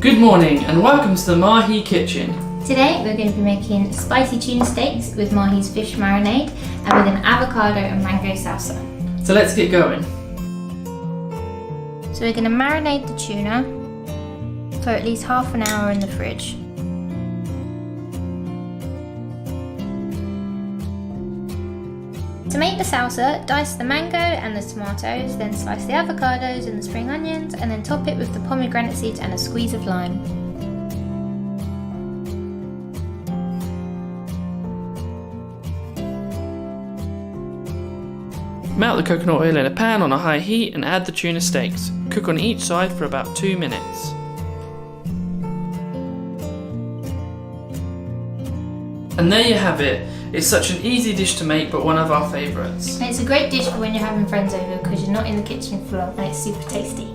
Good morning and welcome to the MAHI kitchen. Today we're going to be making spicy tuna steaks with MAHI's fish marinade and with an avocado and mango salsa. So let's get going. So we're going to marinate the tuna for at least half an hour in the fridge. To make the salsa, dice the mango and the tomatoes, then slice the avocados and the spring onions, and then top it with the pomegranate seeds and a squeeze of lime. Melt the coconut oil in a pan on a high heat and add the tuna steaks. Cook on each side for about 2 minutes. And there you have it. It's such an easy dish to make, but one of our favourites. And it's a great dish for when you're having friends over because you're not in the kitchen for long and it's super tasty.